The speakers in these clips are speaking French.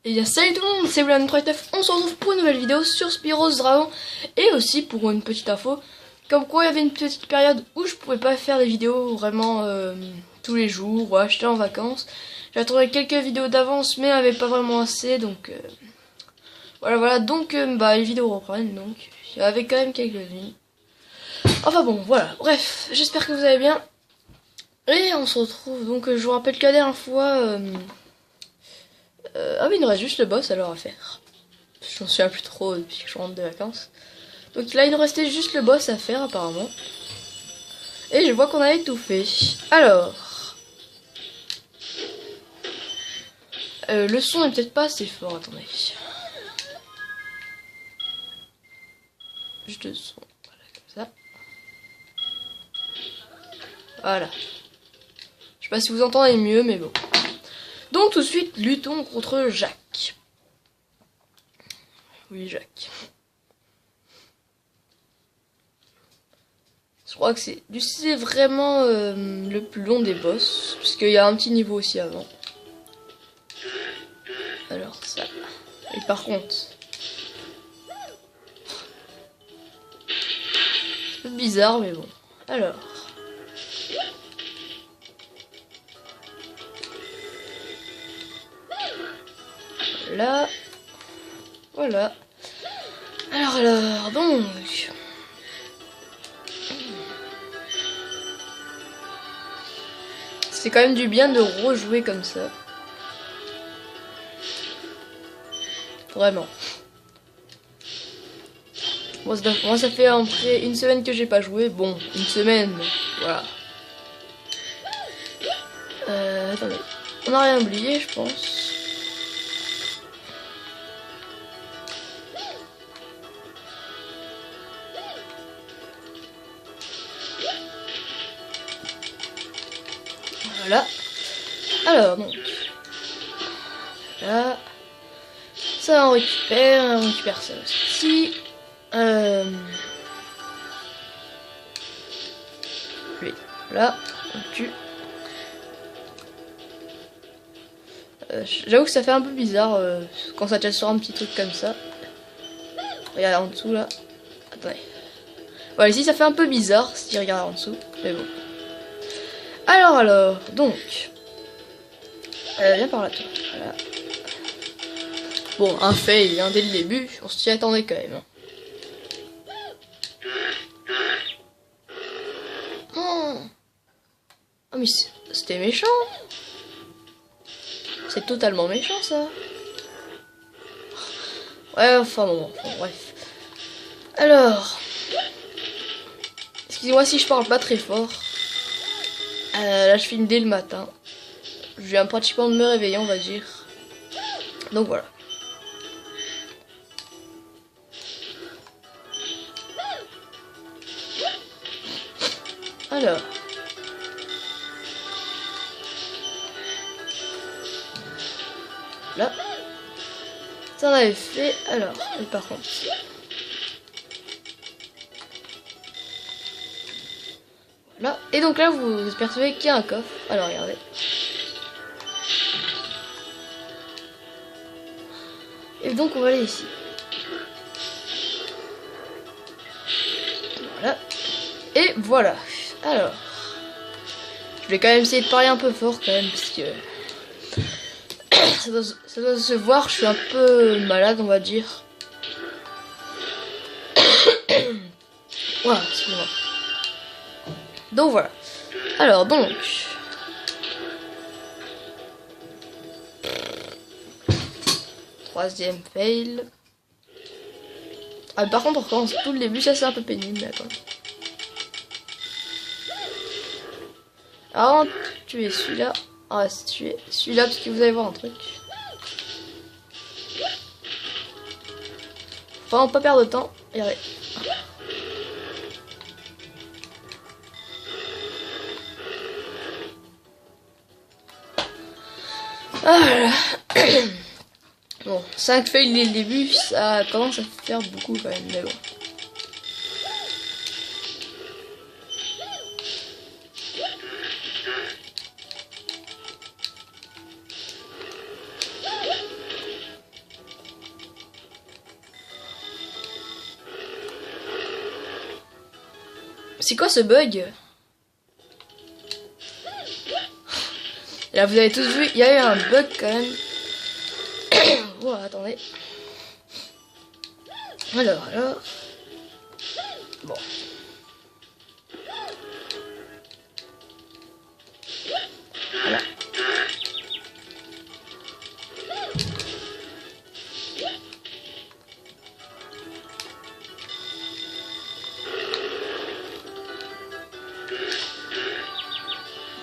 Et bien salut tout le monde, c'est Blan39, on se retrouve pour une nouvelle vidéo sur Spyros Dragon. Et aussi pour une petite info, comme quoi il y avait une petite période où je pouvais pas faire des vidéos vraiment tous les jours, ou j'étais en vacances. J'attendais quelques vidéos d'avance mais il n'y avait pas vraiment assez, donc voilà, donc les vidéos reprennent, donc il y avait quand même quelques-unes. Enfin bon, voilà, bref, j'espère que vous allez bien. Et on se retrouve, donc je vous rappelle que la dernière fois... ah oui, il nous reste juste le boss alors à faire. Je m'en souviens plus trop depuis que je rentre de vacances. Donc là, il nous restait juste le boss à faire apparemment. Et je vois qu'on avait tout fait. Alors... le son est peut-être pas assez fort, attendez. Juste le son, voilà, comme ça. Voilà. Je sais pas si vous entendez mieux, mais bon. Donc tout de suite, luttons contre Jacques. Oui, Jacques. Je crois que c'est vraiment le plus long des boss, puisqu'il y a un petit niveau aussi avant. Alors ça. Et par contre, c'est un peu bizarre, mais bon. Alors. Là. Voilà. Alors, donc. C'est quand même du bien de rejouer comme ça. Vraiment. Moi, ça fait à peu près une semaine que j'ai pas joué. Bon, une semaine, voilà. Attendez. On n'a rien oublié, je pense. Voilà. Alors, donc. Là. Ça, on récupère ça aussi. Lui, là, on tue. J'avoue que ça fait un peu bizarre quand ça tient sur un petit truc comme ça. Regardez en dessous là. Attendez. Voilà, ici ça fait un peu bizarre si tu regardes en dessous. Mais bon. Alors, donc. Viens par là, toi. Voilà. Bon, un fail, hein, dès le début, on s'y attendait quand même. Oh mais c'était méchant. C'est totalement méchant ça. Ouais, enfin bon, bref. Alors, excusez-moi si je parle pas très fort. Là je filme dès le matin. Je viens pratiquement de me réveiller, on va dire. Donc voilà. Alors. Là. Ça on avait fait. Alors, et par contre. Voilà. Et donc là vous percevez qu'il y a un coffre. Alors regardez. Et donc on va aller ici. Voilà. Et voilà. Alors. Je vais quand même essayer de parler un peu fort quand même parce que ça doit se voir, je suis un peu malade on va dire. Voilà, excusez-moi. Donc voilà. Alors donc. Troisième fail. Ah par contre on recommence tout le début, ça c'est un peu pénible, d'accord. Alors tuer celui-là. Ah tuer celui-là parce que vous allez voir un truc. Faut vraiment pas perdre de temps. Regardez. Voilà. Bon, 5 fails dès le début, ça commence à faire beaucoup quand même, mais bon. C'est quoi ce bug? Là, vous avez tous vu, il y a eu un bug quand même. Oh, attendez. Alors. Bon. Voilà.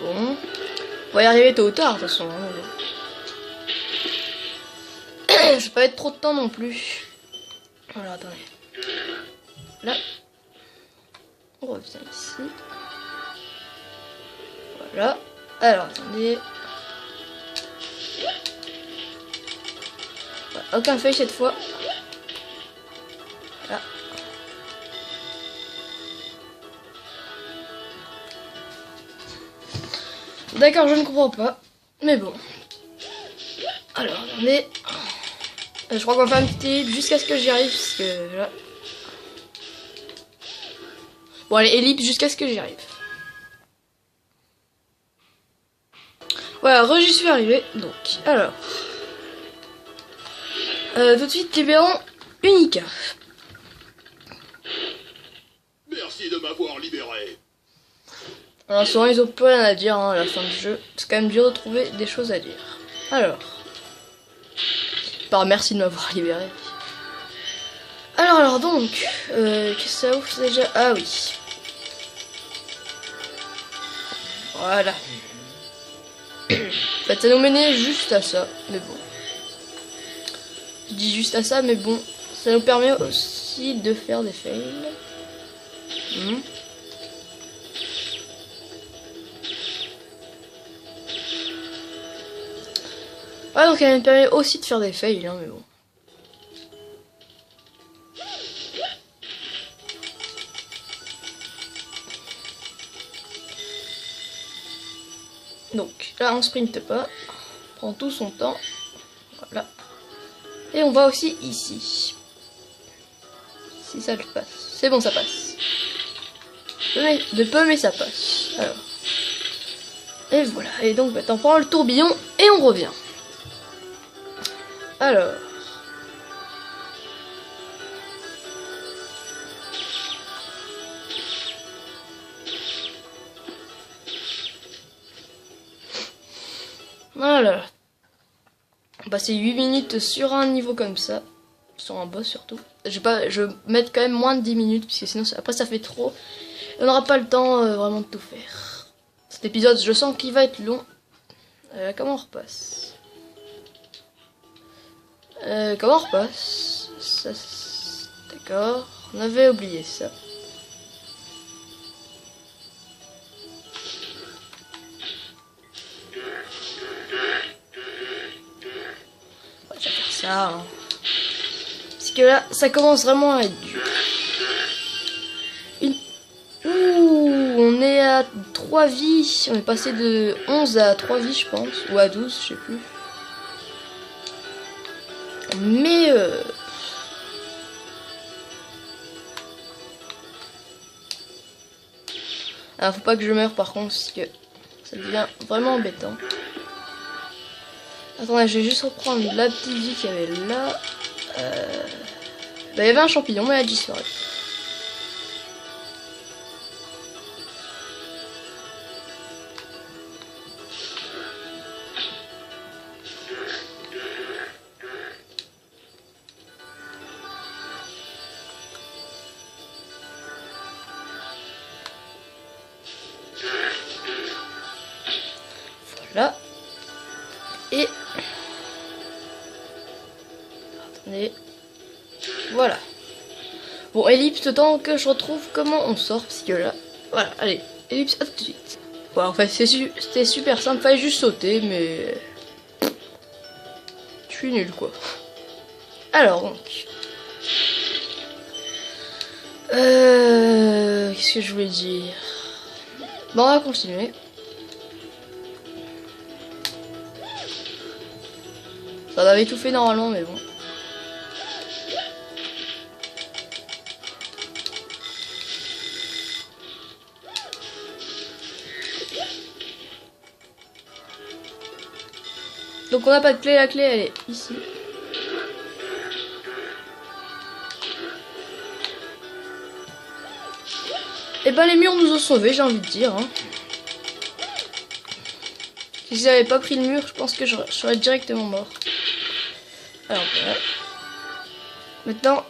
Bon. On va y arriver tôt ou tard, de toute façon. Je vais pas être trop de temps non plus. Alors, attendez. Là. On revient ici. Voilà. Alors, attendez. Voilà, aucun feuille cette fois. Voilà. D'accord, je ne comprends pas. Mais bon. Alors, attendez. Je crois qu'on va faire une petite ellipse jusqu'à ce que j'y arrive. Parce que là. Bon, allez, ellipse jusqu'à ce que j'y arrive. Voilà, j'y suis arrivé. Donc, alors. Tout de suite, libérons Unica. Merci de m'avoir libéré. Alors, souvent, ils ont peu rien à dire hein, à la fin du jeu. C'est quand même dur de trouver des choses à dire. Alors. Merci de m'avoir libéré. Alors donc, qu'est-ce que ça ouvre déjà? Ah oui. Voilà. En fait, ça nous menait juste à ça, mais bon. Je dis juste à ça, mais bon, ça nous permet aussi de faire des fails. Ouais, donc elle me permet aussi de faire des fails, hein, mais bon. Donc là on sprinte pas, on prend tout son temps, voilà. Et on va aussi ici. Si ça le passe, c'est bon ça passe. De peu mais ça passe. Alors. Et voilà, et donc on prend le tourbillon et on revient. Alors. Voilà. On va passer 8 minutes sur un niveau comme ça. Sur un boss surtout. Je vais mettre quand même moins de 10 minutes, puisque sinon après ça fait trop. Et on n'aura pas le temps vraiment de tout faire. Cet épisode, je sens qu'il va être long. Comment on repasse? Comment on repasse? D'accord. On avait oublié ça. On va déjà faire ça. Hein. Parce que là, ça commence vraiment à être dur. Ouh, on est à 3 vies. On est passé de 11 à 3 vies, je pense. Ou à 12, je sais plus. Mais ah, faut pas que je meure par contre, parce que ça devient vraiment embêtant. Attendez, je vais juste reprendre la petite vie qu'il y avait là. Bah, il y avait un champignon, mais elle a disparu. Voilà. Et attendez. Voilà. Bon, ellipse, le temps que je retrouve comment on sort, parce que là. Voilà, allez, ellipse, à tout de suite. Bon, en fait, c'était super simple, fallait juste sauter, mais. Je suis nul, quoi. Alors, donc. Qu'est-ce que je voulais dire? Bon, on va continuer. Ça avait tout fait normalement, mais bon. Donc on n'a pas de clé, la clé elle est ici. Et ben les murs nous ont sauvés, j'ai envie de dire. Hein. Si j'avais pas pris le mur, je pense que je serais directement mort. Alors voilà. Maintenant...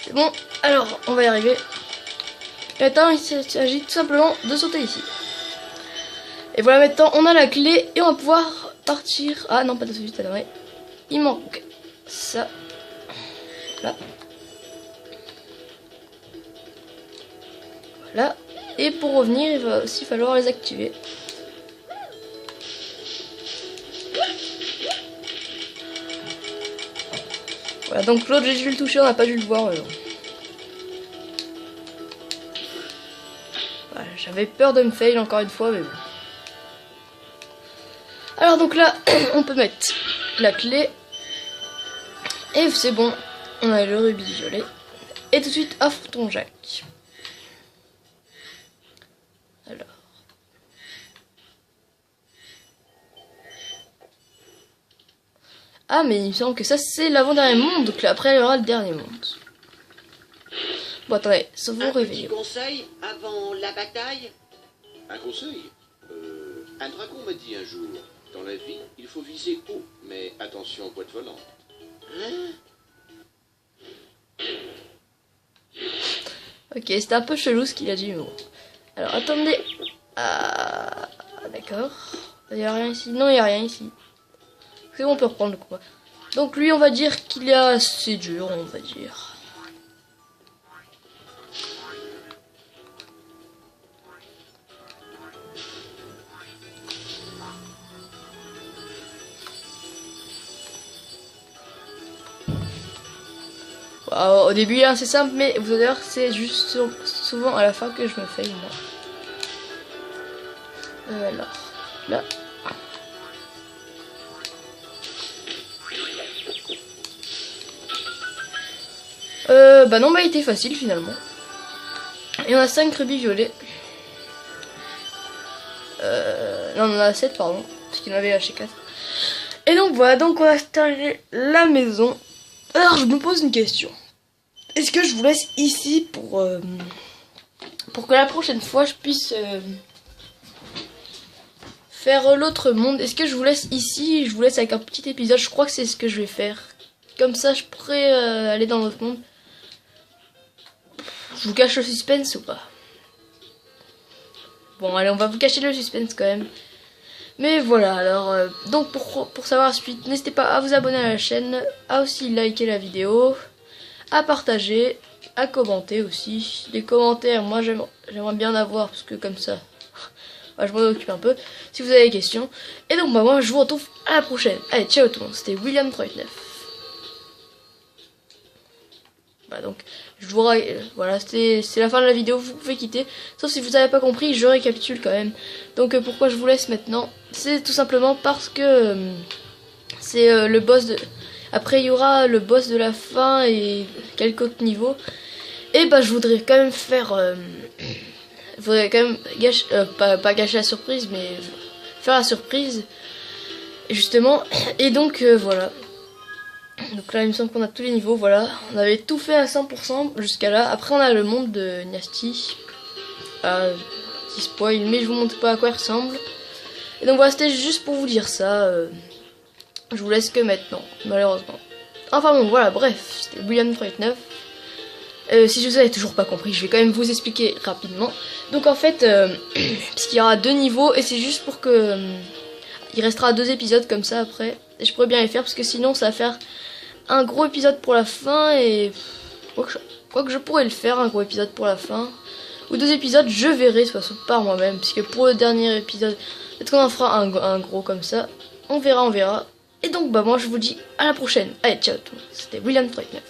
C'est bon, alors on va y arriver. Et maintenant il s'agit tout simplement de sauter ici. Et voilà, maintenant on a la clé et on va pouvoir partir. Ah non, pas de suite, il manque ça. Là. Voilà. Et pour revenir, il va aussi falloir les activer. Voilà, donc l'autre j'ai dû le toucher, on n'a pas dû le voir. Voilà, j'avais peur de me fail encore une fois, mais bon. Alors donc là, on peut mettre la clé. Et c'est bon, on a le rubis violet. Et tout de suite, affrontons Jacques. Alors. Ah mais il me semble que ça c'est l'avant-dernier monde, donc là, après il y aura le dernier monde. Bon attendez, ça vous réveille. Un petit conseil avant la bataille? Un conseil un dragon m'a dit un jour, dans la vie, il faut viser haut, mais attention aux boîtes volantes. Hein? Ok, c'était un peu chelou ce qu'il a dit, mais bon. Alors attendez. Ah, d'accord. Il n'y a rien ici. Non, il n'y a rien ici. C'est bon, on peut reprendre le combat. Donc lui, on va dire qu'il est assez dur, on va dire. Au début, hein, c'est simple, mais vous allez voir, c'est juste souvent à la fin que je me faille, moi. Alors, là. Bah non, bah il était facile finalement. Et on a 5 rubis violets. Non, on en a 7, pardon. Parce qu'il en avait lâché 4. Et donc voilà, donc on a terminé la maison. Alors je me pose une question. Est-ce que je vous laisse ici pour que la prochaine fois je puisse faire l'autre monde? Est-ce que je vous laisse ici et je vous laisse avec un petit épisode? Je crois que c'est ce que je vais faire. Comme ça je pourrais aller dans l'autre monde. Je vous cache le suspense ou pas? Bon allez, on va vous cacher le suspense quand même. Mais voilà, alors donc pour savoir la suite, n'hésitez pas à vous abonner à la chaîne, à aussi liker la vidéo, à partager, à commenter aussi. Les commentaires, moi j'aimerais bien en avoir parce que comme ça, bah, je m'en occupe un peu si vous avez des questions. Et donc bah moi je vous retrouve à la prochaine. Allez, ciao tout le monde, c'était William39. Bah donc je vous voilà, c'est la fin de la vidéo, vous pouvez quitter. Sauf si vous n'avez pas compris, je récapitule quand même. Donc pourquoi je vous laisse maintenant? C'est tout simplement parce que c'est le boss de... Après il y aura le boss de la fin et quelques autres niveaux. Et bah je voudrais quand même faire... je voudrais quand même gâcher... pas gâcher la surprise, mais faire la surprise. Justement. Et donc voilà. Donc là il me semble qu'on a tous les niveaux, voilà. On avait tout fait à 100% jusqu'à là. Après on a le monde de Nasty. Petit spoil, mais je vous montre pas à quoi il ressemble. Et donc voilà, c'était juste pour vous dire ça. Je vous laisse que maintenant, malheureusement. Enfin bon, voilà, bref, c'était William39. Si vous avez toujours pas compris, je vais quand même vous expliquer rapidement. Donc en fait, puisqu'il y aura 2 niveaux, et c'est juste pour que... il restera 2 épisodes comme ça après. Et je pourrais bien les faire, parce que sinon ça va faire un gros épisode pour la fin, et... Quoique je pourrais le faire, un gros épisode pour la fin. Ou 2 épisodes, je verrai de toute façon par moi-même. Puisque pour le dernier épisode, peut-être qu'on en fera un gros comme ça. On verra, on verra. Et donc bah moi je vous dis à la prochaine. Allez, ciao tout le monde. C'était William39.